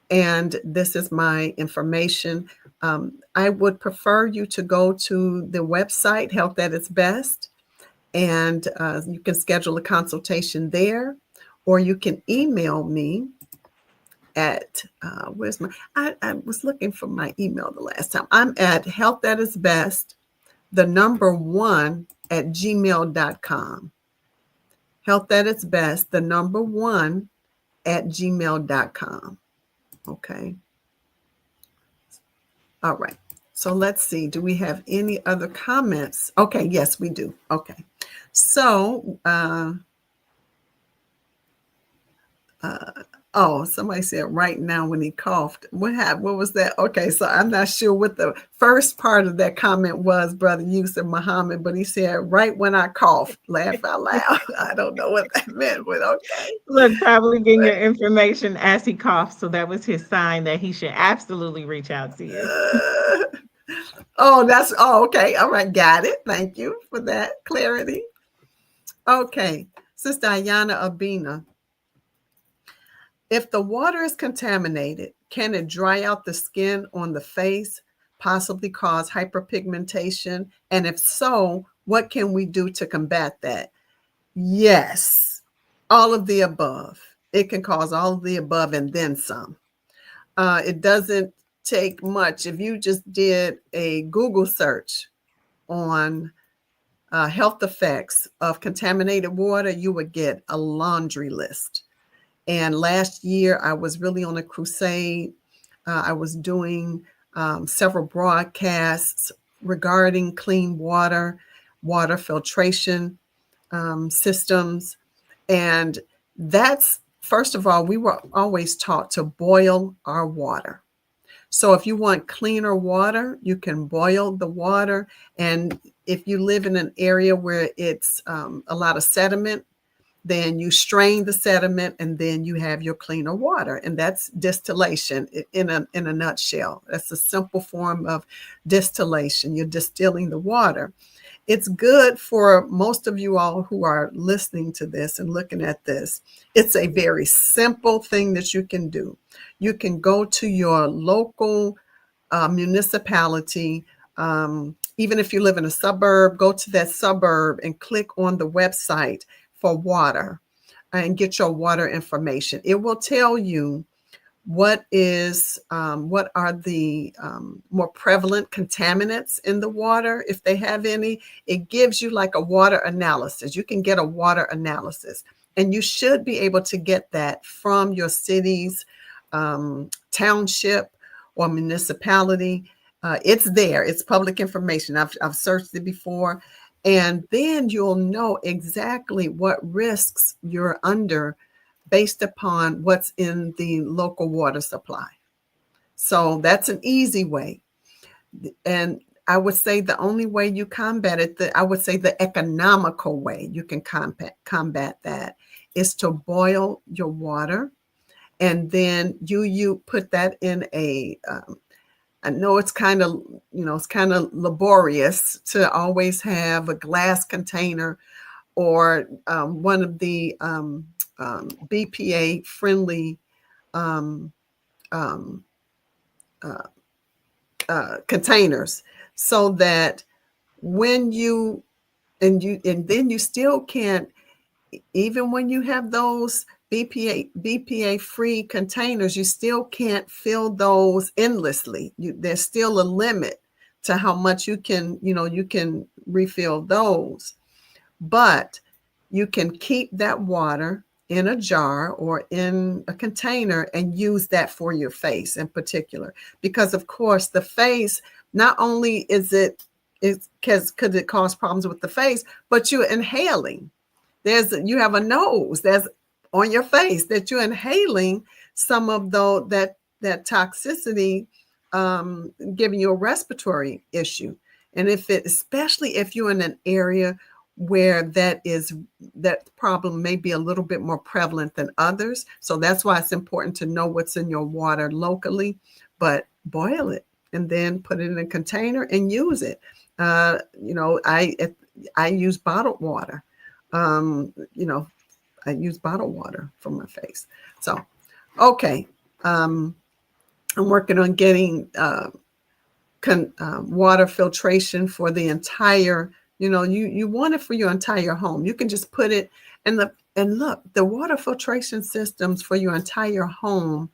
Speaker 2: And this is my information. I would prefer you to go to the website, Health at Its Best, and you can schedule a consultation there, or you can email me at where's my I was looking for my email the last time. I'm at Health at Its Best, the number 1 at gmail.com. Health at Its Best, the number 1 at gmail.com. Okay. All right. So let's see. Do we have any other comments? Okay. Yes, we do. Okay. So, oh, somebody said right now when he coughed. What happened? What was that? Okay, so I'm not sure what the first part of that comment was, Brother Yusuf Muhammad, but he said right when I coughed, laugh out loud. I don't know what that meant, but okay.
Speaker 3: Look, probably getting your information as he coughs. So that was his sign that he should absolutely reach out to you.
Speaker 2: Okay. All right, got it. Thank you for that clarity. Okay, Sister Ayana Abina. If the water is contaminated, can it dry out the skin on the face possibly cause hyperpigmentation? And if so, what can we do to combat that? Yes, all of the above. It can cause all of the above and then some. It doesn't take much. If you just did a Google search on health effects of contaminated water, you would get a laundry list. And last year, I was really on a crusade. I was doing several broadcasts regarding clean water, water filtration systems. And that's, first of all, we were always taught to boil our water. So if you want cleaner water, you can boil the water. And if you live in an area where it's a lot of sediment, then you strain the sediment and then you have your cleaner water. And that's distillation in a nutshell. That's a simple form of distillation. You're distilling the water. It's good for most of you all who are listening to this and looking at this. It's a very simple thing that you can do. You can go to your local municipality. Even if you live in a suburb, go to that suburb and click on the website for water and get your water information. It will tell you what are the more prevalent contaminants in the water, if they have any. It gives you like a water analysis. You can get a water analysis, and you should be able to get that from your city's township or municipality. It's there. It's public information. I've searched it before. And then you'll know exactly what risks you're under based upon what's in the local water supply. So that's an easy way. And I would say the only way you combat it, I would say the economical way you can combat that is to boil your water. And then you put that in I know it's kind of, it's kind of laborious to always have a glass container or one of the BPA friendly containers, so that when and then you still can't, even when you have those BPA free containers, you still can't fill those endlessly. There's still a limit to how much you can refill those. But you can keep that water in a jar or in a container and use that for your face in particular. Because of course the face, not only could it cause problems with the face, but you're inhaling. You have a nose that's on your face that you're inhaling some of that toxicity, giving you a respiratory issue. And especially if you're in an area where that problem may be a little bit more prevalent than others. So that's why it's important to know what's in your water locally, but boil it and then put it in a container and use it. I use bottled water. I use bottled water for my face. So, okay. I'm working on getting water filtration for the entire, you want it for your entire home. You can just put it and look, the water filtration systems for your entire home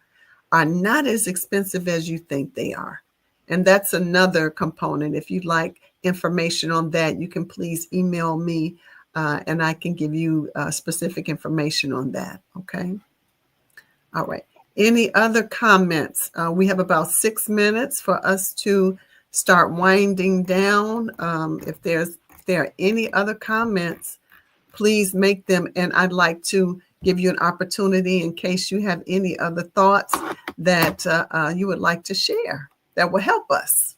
Speaker 2: are not as expensive as you think they are. And that's another component. If you'd like information on that, you can please email me and I can give you specific information on that. Okay. All right. Any other comments? We have about 6 minutes for us to start winding down. If there are any other comments, please make them. And I'd like to give you an opportunity in case you have any other thoughts that you would like to share that will help us.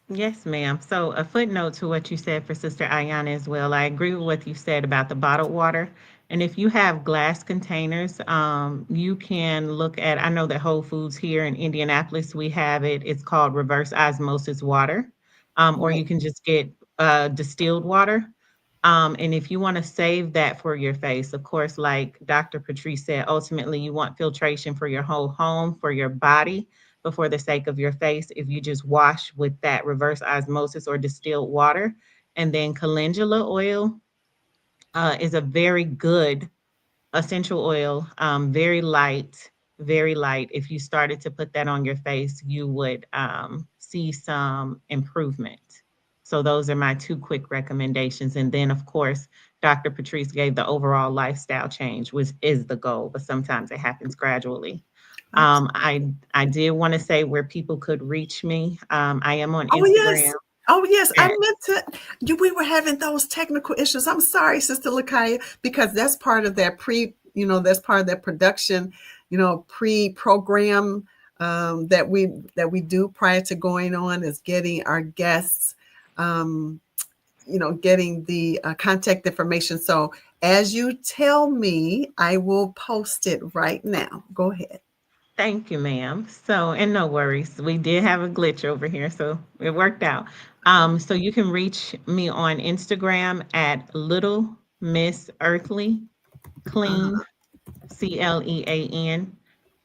Speaker 3: Yes, ma'am. So a footnote to what you said for Sister Ayana as well. I agree with what you said about the bottled water. And if you have glass containers, you can look at, I know that Whole Foods here in Indianapolis, we have it. It's called reverse osmosis water, or you can just get distilled water. And if you want to save that for your face, of course, like Dr. Patrice said, ultimately you want filtration for your whole home, for your body. but for the sake of your face, if you just wash with that reverse osmosis or distilled water, and then calendula oil is a very good essential oil, very light, very light. If you started to put that on your face, you would see some improvement. So those are my two quick recommendations. And then, of course, Dr. Patrice gave the overall lifestyle change, which is the goal, but sometimes it happens gradually. I did want to say where people could reach me. I am on
Speaker 2: Oh, yes.
Speaker 3: Instagram.
Speaker 2: Oh, yes. I
Speaker 3: at-
Speaker 2: meant to. We were having those technical issues. I'm sorry, Sister Lakaya, because that's part of that that's part of that production, pre-program that we do prior to going on, is getting our guests, getting the contact information. So as you tell me, I will post it right now. Go ahead.
Speaker 3: Thank you, ma'am. So, and no worries. We did have a glitch over here, so it worked out. So you can reach me on Instagram at Little Miss Earthly Clean, CLEAN.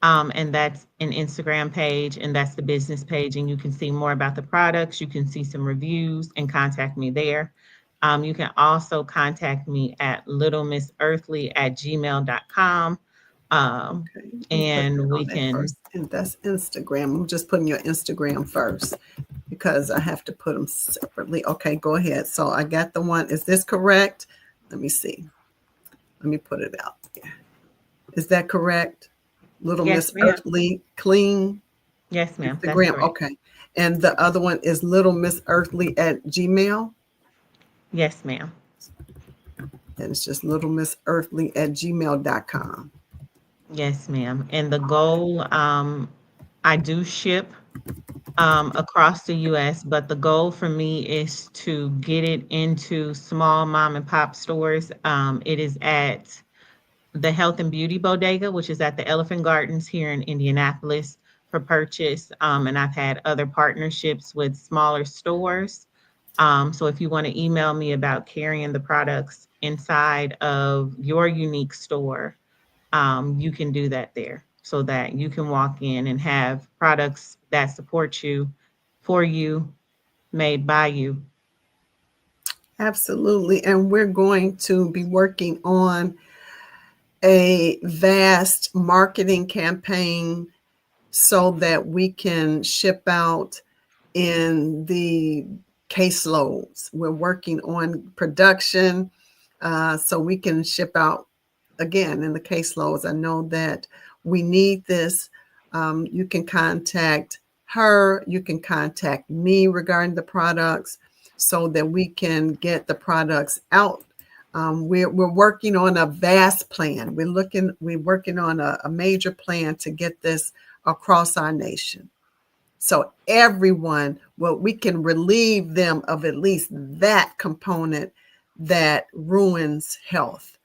Speaker 3: And that's an Instagram page, and that's the business page. And you can see more about the products. You can see some reviews and contact me there. You can also contact me at littlemissearthly@gmail.com.
Speaker 2: Okay.
Speaker 3: And we
Speaker 2: On that
Speaker 3: can,
Speaker 2: first. And that's Instagram. I'm just putting your Instagram first because I have to put them separately. Okay, go ahead. So I got the one. Is this correct? Let me see. Let me put it out there. Is that correct? Little
Speaker 3: yes,
Speaker 2: Miss
Speaker 3: ma'am.
Speaker 2: Earthly Clean
Speaker 3: Yes, ma'am. That's
Speaker 2: Instagram.
Speaker 3: correct.
Speaker 2: Okay. And the other one is Little Miss Earthly at Gmail.
Speaker 3: Yes, ma'am.
Speaker 2: And it's just Little Miss Earthly at gmail.com.
Speaker 3: Yes, ma'am. And the goal, I do ship across the US, but the goal for me is to get it into small mom and pop stores. It is at the Health and Beauty Bodega, which is at the Elephant Gardens here in Indianapolis for purchase. And I've had other partnerships with smaller stores. So if you want to email me about carrying the products inside of your unique store, you can do that there so that you can walk in and have products that support you, for you, made by you.
Speaker 2: Absolutely. And we're going to be working on a vast marketing campaign so that we can ship out in the caseloads. We're working on production so we can ship out again in the caseloads. I know that we need this. You can contact her. You can contact me regarding the products so that we can get the products out. We're working on a vast plan. We're working on a major plan to get this across our nation. So everyone, we can relieve them of at least that component that ruins health,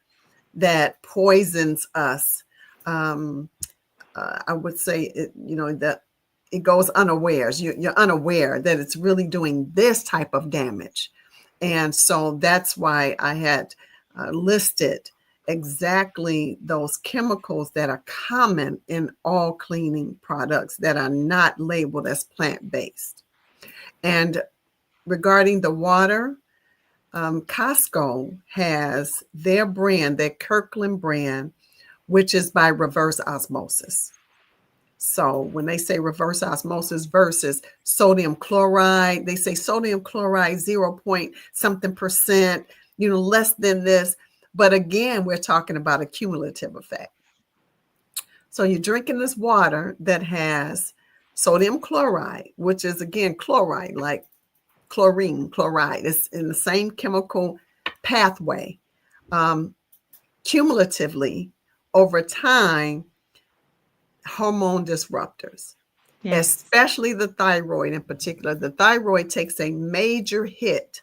Speaker 2: that poisons us. I would say that it goes unawares. You're unaware that it's really doing this type of damage. And so that's why I had listed exactly those chemicals that are common in all cleaning products that are not labeled as plant-based. And regarding the water, Costco has their brand, their Kirkland brand, which is by reverse osmosis. So when they say reverse osmosis versus sodium chloride, they say sodium chloride 0 point something percent, less than this. But again, we're talking about a cumulative effect. So you're drinking this water that has sodium chloride, which is again chloride, like chlorine, chloride. It's in the same chemical pathway. Cumulatively, over time, hormone disruptors,
Speaker 3: Yes.
Speaker 2: especially the thyroid in particular. The thyroid takes a major hit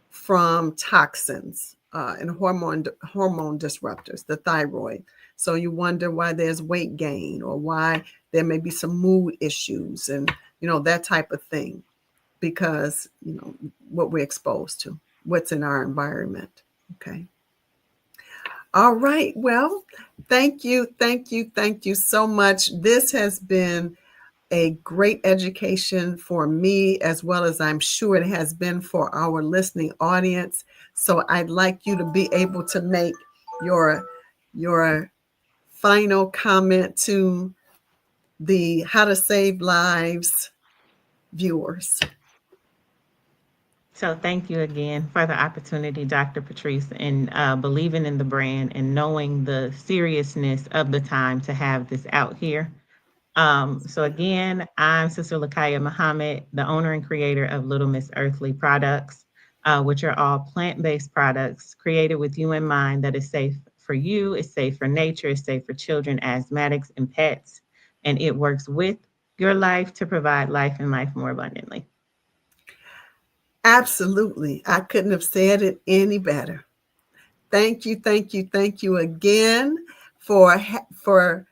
Speaker 2: from toxins and hormone disruptors, the thyroid. So you wonder why there's weight gain or why there may be some mood issues and, that type of thing, because, what we're exposed to, what's in our environment. Okay. All right. Well, thank you so much. This has been a great education for me, as well as I'm sure it has been for our listening audience. So I'd like you to be able to make your final comment to the How to Save Lives viewers.
Speaker 3: So thank you again for the opportunity, Dr. Patrice, and believing in the brand and knowing the seriousness of the time to have this out here. So again, I'm Sister Lakaya Muhammad, the owner and creator of Little Miss Earthly products, which are all plant-based products created with you in mind, that is safe for you, it's safe for nature, it's safe for children, asthmatics, and pets, and it works with your life to provide life and life more abundantly.
Speaker 2: Absolutely. I couldn't have said it any better. Thank you, thank you, thank you again for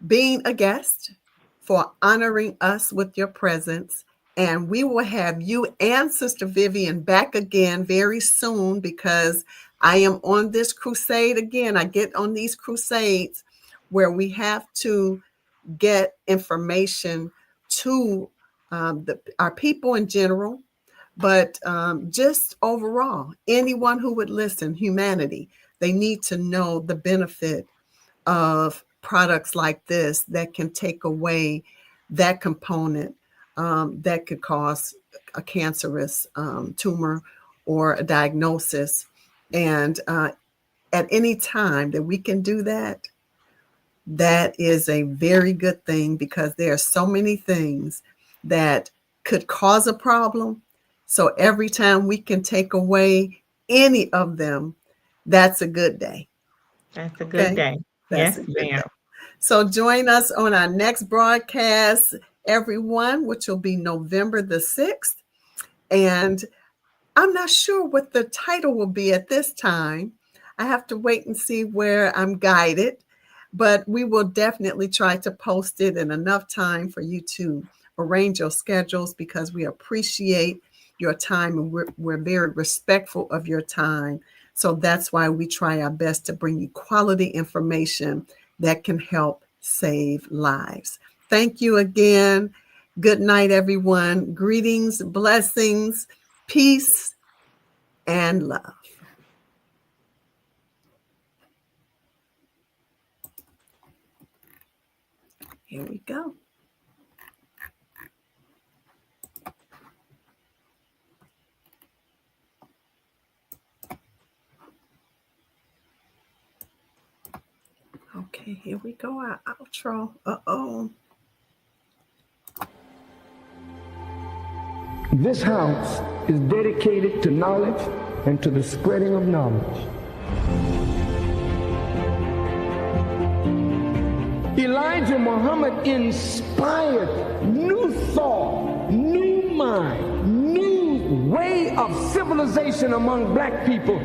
Speaker 2: being a guest, for honoring us with your presence. And we will have you and Sister Vivian back again very soon, because I am on this crusade again. I get on these crusades where we have to get information to our people in general, but just overall, anyone who would listen, humanity, they need to know the benefit of products like this that can take away that component that could cause a cancerous tumor or a diagnosis. And at any time that we can do that, that is a very good thing, because there are so many things that could cause a problem. So every time we can take away any of them, that's a good day.
Speaker 3: That's a good day.
Speaker 2: That's
Speaker 3: Yes,
Speaker 2: a good
Speaker 3: ma'am.
Speaker 2: day. So join us on our next broadcast, everyone, which will be November the 6th. And I'm not sure what the title will be at this time. I have to wait and see where I'm guided, but we will definitely try to post it in enough time for you to arrange your schedules, because we appreciate your time and we're very respectful of your time. So that's why we try our best to bring you quality information that can help save lives. Thank you again. Good night, everyone. Greetings, blessings, peace, and love. Here we go. Okay, here we go, our outro. Uh-oh.
Speaker 1: This house is dedicated to knowledge and to the spreading of knowledge. Elijah Muhammad inspired new thought, new mind, new way of civilization among black people.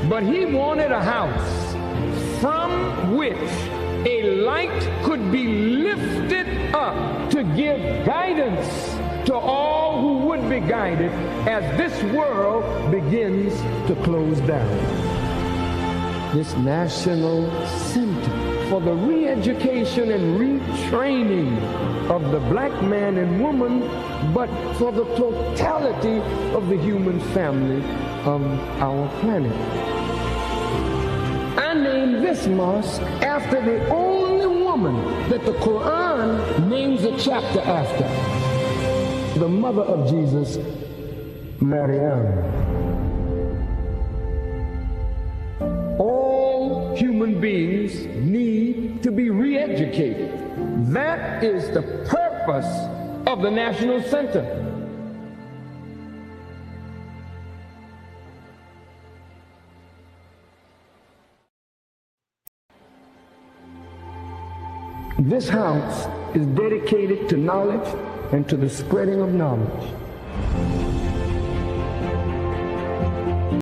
Speaker 1: But he wanted a house from which a light could be lifted up to give guidance to all who would be guided as this world begins to close down. This National Center for the re-education and retraining of the black man and woman, but for the totality of the human family of our planet. I named this mosque after the only woman that the Quran names a chapter after, the mother of Jesus, Maryam. All human beings need to be re-educated. That is the purpose of the National Center. This house is dedicated to knowledge and to the spreading of knowledge.